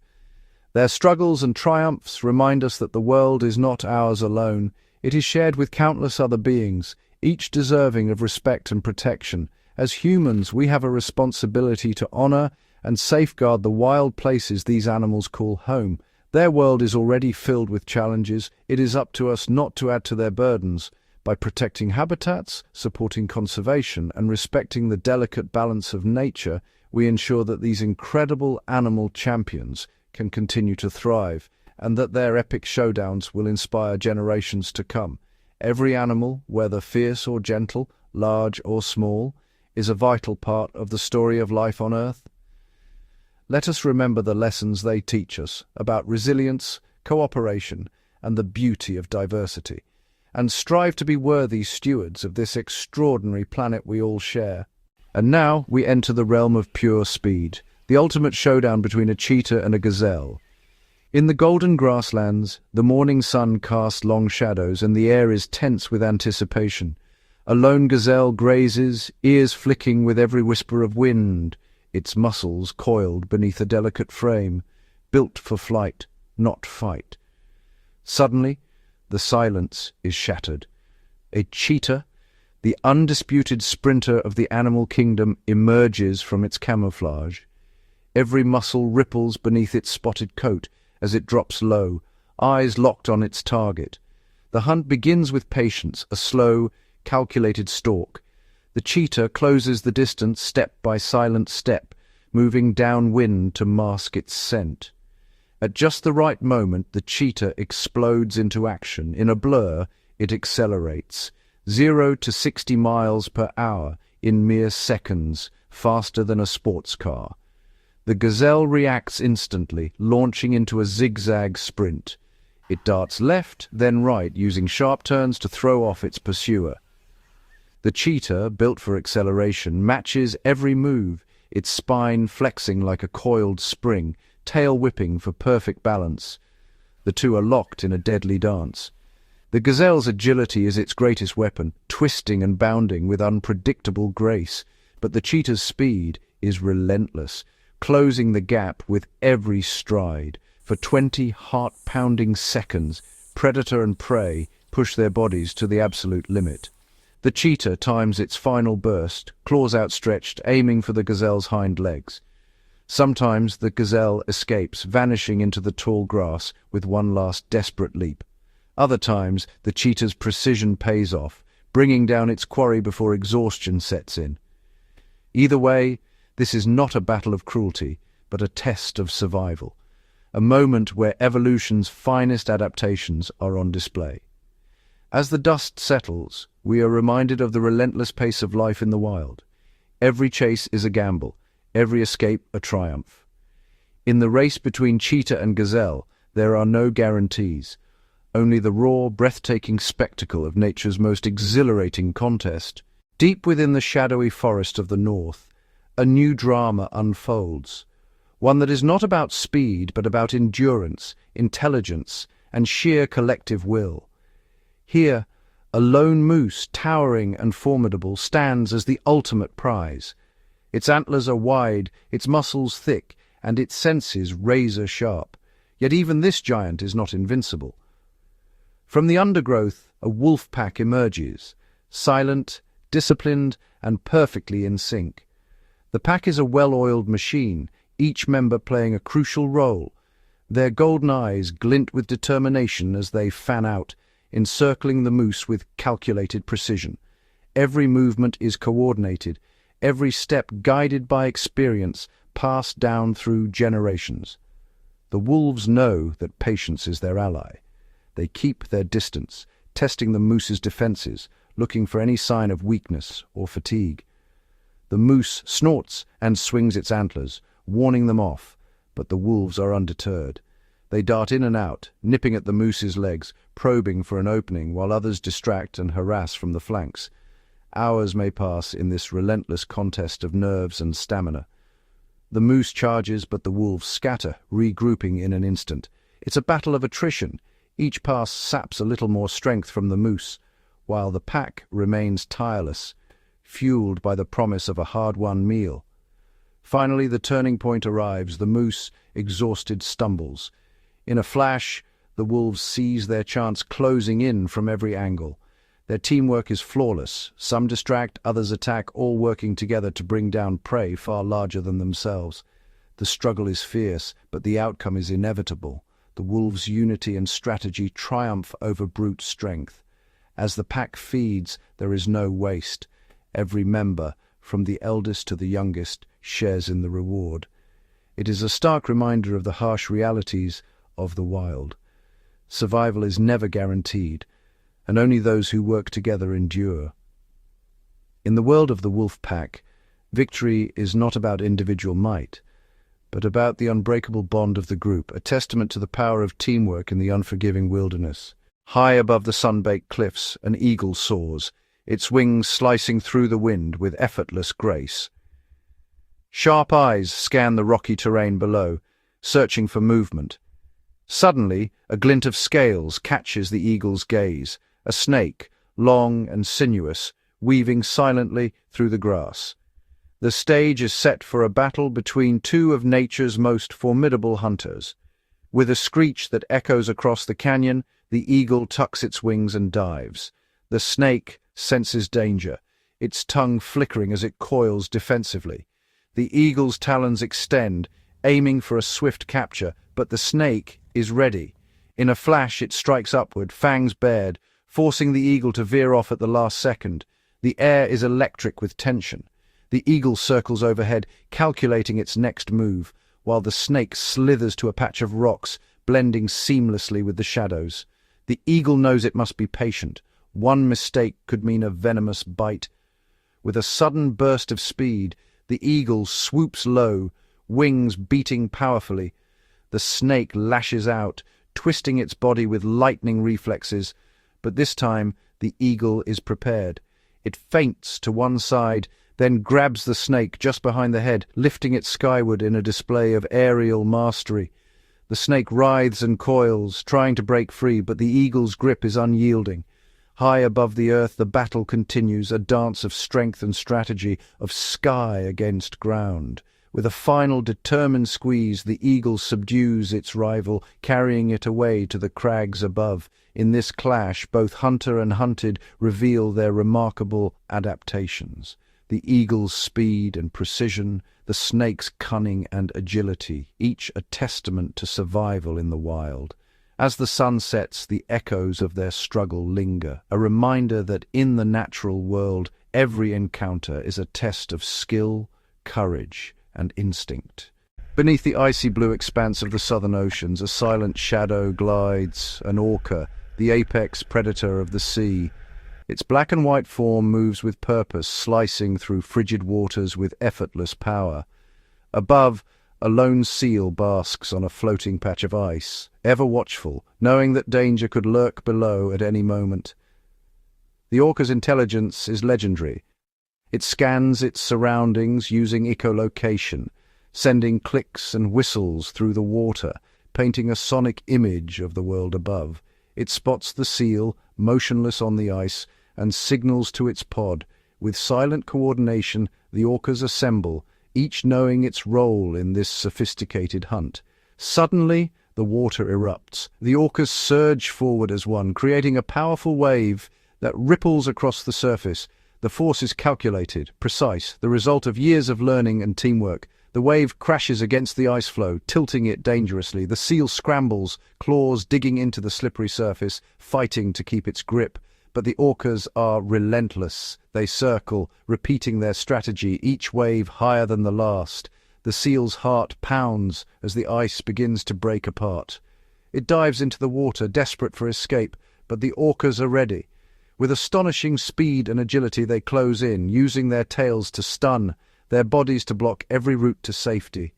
Their struggles and triumphs remind us that the world is not ours alone. It is shared with countless other beings, each deserving of respect and protection. As humans, we have a responsibility to honor and safeguard the wild places these animals call home. Their world is already filled with challenges. It is up to us not to add to their burdens. By protecting habitats, supporting conservation, and respecting the delicate balance of nature, we ensure that these incredible animal champions can continue to thrive, and that their epic showdowns will inspire generations to come. Every animal, whether fierce or gentle, large or small, is a vital part of the story of life on Earth. Let us remember the lessons they teach us about resilience, cooperation, and the beauty of diversity, and strive to be worthy stewards of this extraordinary planet we all share. And now we enter the realm of pure speed, the ultimate showdown between a cheetah and a gazelle. In the golden grasslands, the morning sun casts long shadows and the air is tense with anticipation. A lone gazelle grazes, ears flicking with every whisper of wind, its muscles coiled beneath a delicate frame, built for flight, not fight. Suddenly, the silence is shattered. A cheetah, the undisputed sprinter of the animal kingdom, emerges from its camouflage. Every muscle ripples beneath its spotted coat as it drops low, eyes locked on its target. The hunt begins with patience, a slow, calculated stalk. The cheetah closes the distance step by silent step, moving downwind to mask its scent. At just the right moment, the cheetah explodes into action. In a blur, it accelerates, 0 to 60 miles per hour in mere seconds, faster than a sports car. The gazelle reacts instantly, launching into a zigzag sprint. It darts left, then right, using sharp turns to throw off its pursuer. The cheetah, built for acceleration, matches every move, its spine flexing like a coiled spring, tail whipping for perfect balance. The two are locked in a deadly dance. The gazelle's agility is its greatest weapon, twisting and bounding with unpredictable grace, but the cheetah's speed is relentless, closing the gap with every stride. For 20 heart-pounding seconds, predator and prey push their bodies to the absolute limit. The cheetah times its final burst, claws outstretched, aiming for the gazelle's hind legs. Sometimes the gazelle escapes, vanishing into the tall grass with one last desperate leap. Other times, the cheetah's precision pays off, bringing down its quarry before exhaustion sets in. Either way, this is not a battle of cruelty, but a test of survival, a moment where evolution's finest adaptations are on display. As the dust settles, we are reminded of the relentless pace of life in the wild. Every chase is a gamble, every escape a triumph. In the race between cheetah and gazelle, there are no guarantees, only the raw, breathtaking spectacle of nature's most exhilarating contest. Deep within the shadowy forest of the north, a new drama unfolds, one that is not about speed but about endurance, intelligence, and sheer collective will. Here, a lone moose, towering and formidable, stands as the ultimate prize. Its antlers are wide, its muscles thick, and its senses razor-sharp. Yet even this giant is not invincible. From the undergrowth, a wolf pack emerges, silent, disciplined, and perfectly in sync. The pack is a well-oiled machine, each member playing a crucial role. Their golden eyes glint with determination as they fan out, encircling the moose with calculated precision. Every movement is coordinated, every step guided by experience, passed down through generations. The wolves know that patience is their ally. They keep their distance, testing the moose's defenses, looking for any sign of weakness or fatigue. The moose snorts and swings its antlers, warning them off, but the wolves are undeterred. They dart in and out, nipping at the moose's legs, probing for an opening, while others distract and harass from the flanks. Hours may pass in this relentless contest of nerves and stamina. The moose charges, but the wolves scatter, regrouping in an instant. It's a battle of attrition. Each pass saps a little more strength from the moose, while the pack remains tireless, fueled by the promise of a hard-won meal. Finally, the turning point arrives. The moose, exhausted, stumbles. In a flash, the wolves seize their chance, closing in from every angle. Their teamwork is flawless. Some distract, others attack, all working together to bring down prey far larger than themselves. The struggle is fierce, but the outcome is inevitable. The wolves' unity and strategy triumph over brute strength. As the pack feeds, there is no waste. Every member, from the eldest to the youngest, shares in the reward. It is a stark reminder of the harsh realities of the wild. Survival is never guaranteed, and only those who work together endure. In the world of the wolf pack, victory is not about individual might, but about the unbreakable bond of the group, a testament to the power of teamwork in the unforgiving wilderness. High above the sun-baked cliffs, an eagle soars, its wings slicing through the wind with effortless grace. Sharp eyes scan the rocky terrain below, searching for movement. Suddenly, a glint of scales catches the eagle's gaze, a snake, long and sinuous, weaving silently through the grass. The stage is set for a battle between two of nature's most formidable hunters. With a screech that echoes across the canyon, the eagle tucks its wings and dives. The snake senses danger, its tongue flickering as it coils defensively. The eagle's talons extend, aiming for a swift capture, but the snake is ready. In a flash, it strikes upward, fangs bared, forcing the eagle to veer off at the last second. The air is electric with tension. The eagle circles overhead, calculating its next move, while the snake slithers to a patch of rocks, blending seamlessly with the shadows. The eagle knows it must be patient. One mistake could mean a venomous bite. With a sudden burst of speed, the eagle swoops low, wings beating powerfully. The snake lashes out, twisting its body with lightning reflexes, but this time the eagle is prepared. It feints to one side, then grabs the snake just behind the head, lifting it skyward in a display of aerial mastery. The snake writhes and coils, trying to break free, but the eagle's grip is unyielding. High above the earth, the battle continues, a dance of strength and strategy, of sky against ground. With a final determined squeeze, the eagle subdues its rival, carrying it away to the crags above. In this clash, both hunter and hunted reveal their remarkable adaptations. The eagle's speed and precision, the snake's cunning and agility, each a testament to survival in the wild. As the sun sets, the echoes of their struggle linger, a reminder that in the natural world, every encounter is a test of skill, courage, and instinct. Beneath the icy blue expanse of the southern oceans, a silent shadow glides, an orca, the apex predator of the sea. Its black and white form moves with purpose, slicing through frigid waters with effortless power. Above, a lone seal basks on a floating patch of ice, ever watchful, knowing that danger could lurk below at any moment. The orca's intelligence is legendary. It scans its surroundings using echolocation, sending clicks and whistles through the water, painting a sonic image of the world above. It spots the seal, motionless on the ice, and signals to its pod. With silent coordination, the orcas assemble, each knowing its role in this sophisticated hunt. Suddenly, the water erupts. The orcas surge forward as one, creating a powerful wave that ripples across the surface. The force is calculated, precise, the result of years of learning and teamwork. The wave crashes against the ice floe, tilting it dangerously. The seal scrambles, claws digging into the slippery surface, fighting to keep its grip. But the orcas are relentless. They circle, repeating their strategy, each wave higher than the last. The seal's heart pounds as the ice begins to break apart. It dives into the water, desperate for escape, but the orcas are ready. With astonishing speed and agility they close in, using their tails to stun, their bodies to block every route to safety.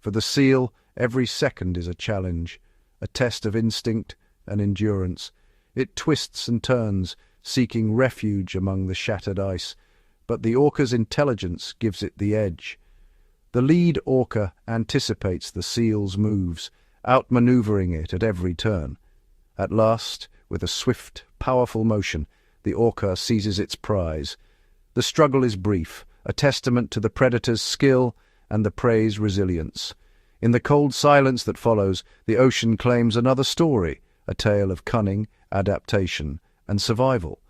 For the seal, every second is a challenge, a test of instinct and endurance. It twists and turns, seeking refuge among the shattered ice, but the orca's intelligence gives it the edge. The lead orca anticipates the seal's moves, outmaneuvering it at every turn. At last, with a swift, powerful motion, the orca seizes its prize. The struggle is brief, a testament to the predator's skill and the prey's resilience. In the cold silence that follows, the ocean claims another story, a tale of cunning, adaptation, and survival.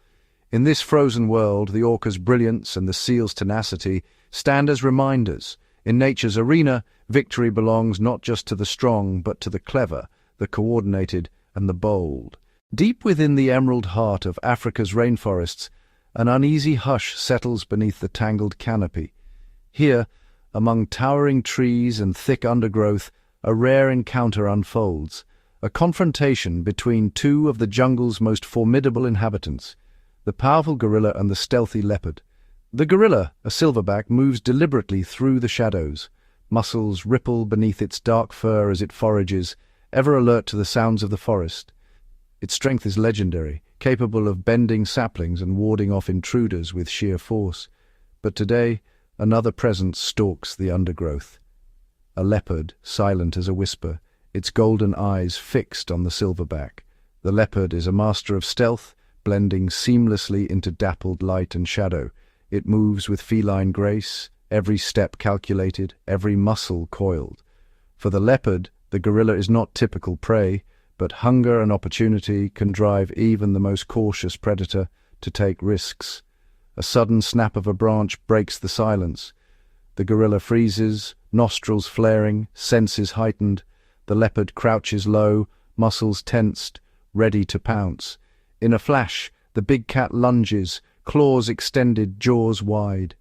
In this frozen world, the orca's brilliance and the seal's tenacity stand as reminders. In nature's arena, victory belongs not just to the strong, but to the clever, the coordinated, and the bold. Deep within the emerald heart of Africa's rainforests, an uneasy hush settles beneath the tangled canopy. Here, among towering trees and thick undergrowth, a rare encounter unfolds. A confrontation between two of the jungle's most formidable inhabitants, the powerful gorilla and the stealthy leopard. The gorilla, a silverback, moves deliberately through the shadows. Muscles ripple beneath its dark fur as it forages, ever alert to the sounds of the forest. Its strength is legendary, capable of bending saplings and warding off intruders with sheer force. But today, another presence stalks the undergrowth. A leopard, silent as a whisper, its golden eyes fixed on the silverback. The leopard is a master of stealth, blending seamlessly into dappled light and shadow. It moves with feline grace, every step calculated, every muscle coiled. For the leopard, the gorilla is not typical prey, but hunger and opportunity can drive even the most cautious predator to take risks. A sudden snap of a branch breaks the silence. The gorilla freezes, nostrils flaring, senses heightened. The leopard crouches low, muscles tensed, ready to pounce. In a flash, the big cat lunges, claws extended, jaws wide.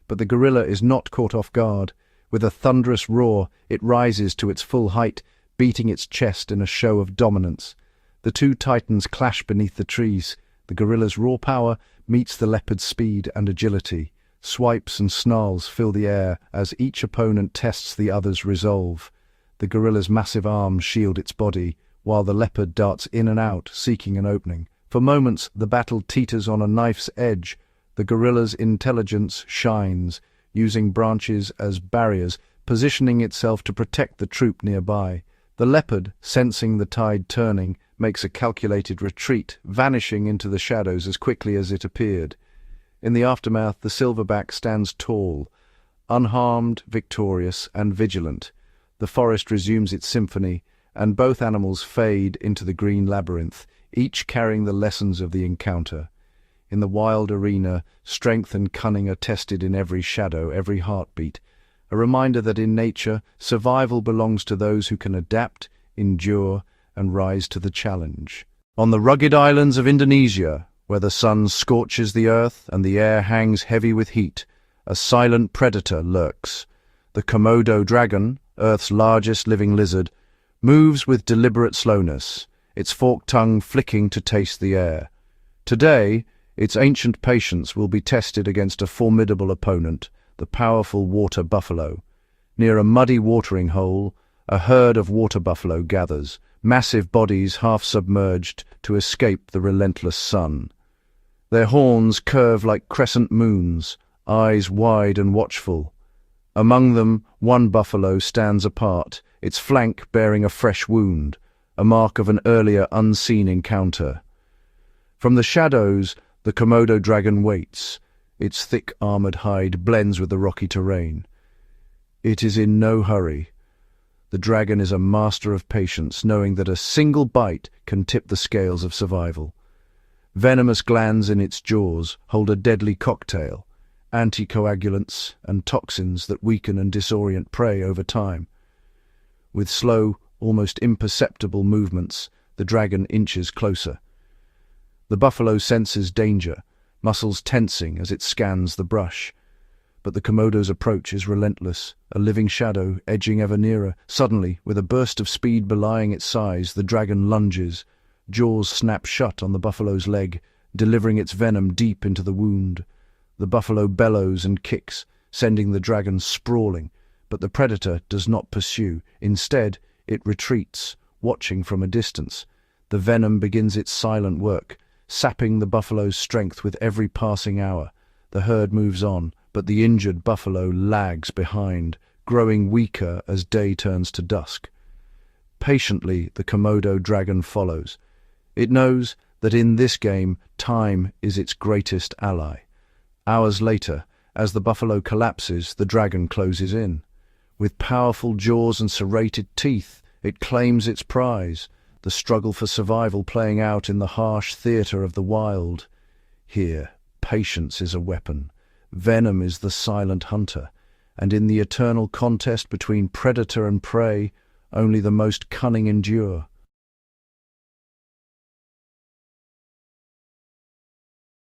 But the gorilla is not caught off guard. With a thunderous roar, it rises to its full height, beating its chest in a show of dominance. The two titans clash beneath the trees. The gorilla's raw power meets the leopard's speed and agility. Swipes and snarls fill the air as each opponent tests the other's resolve. The gorilla's massive arms shield its body, while the leopard darts in and out, seeking an opening. For moments, the battle teeters on a knife's edge. The gorilla's intelligence shines, using branches as barriers, positioning itself to protect the troop nearby. The leopard, sensing the tide turning, makes a calculated retreat, vanishing into the shadows as quickly as it appeared. In the aftermath, the silverback stands tall, unharmed, victorious, and vigilant. The forest resumes its symphony, and both animals fade into the green labyrinth, each carrying the lessons of the encounter. In the wild arena, strength and cunning are tested in every shadow, every heartbeat, a reminder that in nature, survival belongs to those who can adapt, endure, and rise to the challenge. On the rugged islands of Indonesia, where the sun scorches the earth and the air hangs heavy with heat, a silent predator lurks. The Komodo dragon, Earth's largest living lizard, moves with deliberate slowness, its forked tongue flicking to taste the air. Today, its ancient patience will be tested against a formidable opponent, the powerful water buffalo. Near a muddy watering hole, a herd of water buffalo gathers, massive bodies half submerged to escape the relentless sun. Their horns curve like crescent moons, eyes wide and watchful. Among them, one buffalo stands apart, its flank bearing a fresh wound, a mark of an earlier unseen encounter. From the shadows, the Komodo dragon waits. Its thick armored hide blends with the rocky terrain. It is in no hurry. The dragon is a master of patience, knowing that a single bite can tip the scales of survival. Venomous glands in its jaws hold a deadly cocktail, anticoagulants and toxins that weaken and disorient prey over time. With slow, almost imperceptible movements, the dragon inches closer. The buffalo senses danger, muscles tensing as it scans the brush. But the Komodo's approach is relentless, a living shadow edging ever nearer. Suddenly, with a burst of speed belying its size, the dragon lunges. Jaws snap shut on the buffalo's leg, delivering its venom deep into the wound. The buffalo bellows and kicks, sending the dragon sprawling, but the predator does not pursue. Instead, it retreats, watching from a distance. The venom begins its silent work, sapping the buffalo's strength with every passing hour. The herd moves on, but the injured buffalo lags behind, growing weaker as day turns to dusk. Patiently, the Komodo dragon follows. It knows that in this game, time is its greatest ally. Hours later, as the buffalo collapses, the dragon closes in. With powerful jaws and serrated teeth, it claims its prize, the struggle for survival playing out in the harsh theatre of the wild. Here, patience is a weapon, venom is the silent hunter, and in the eternal contest between predator and prey, only the most cunning endure.